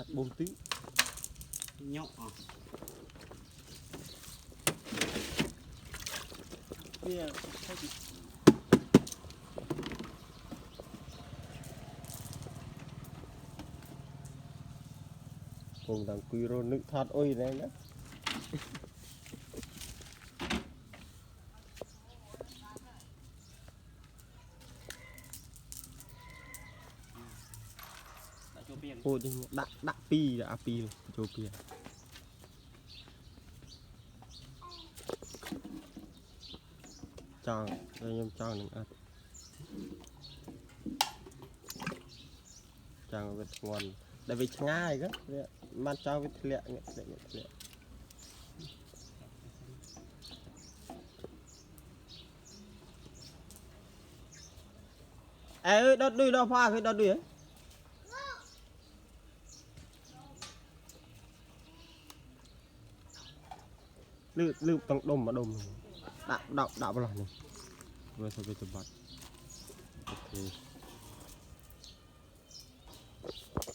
ตัดบมตื้อเนาะเนี่ยคงดังคุยโรนึกทอดอ้อยเลยนะโอ้ยดักปีอะปีโจเปียจางเรายังจางหนึ่งอันจางเป็นงอนได้ไปง่ายก็เนี่ยมันจางเป็นเละเนี่ยเละเอ้ยđọt đuôi đọt pha cái đọt đuôi ấy lư tăng đom mà đom đạo vào này vừa sau cái chụp bát ok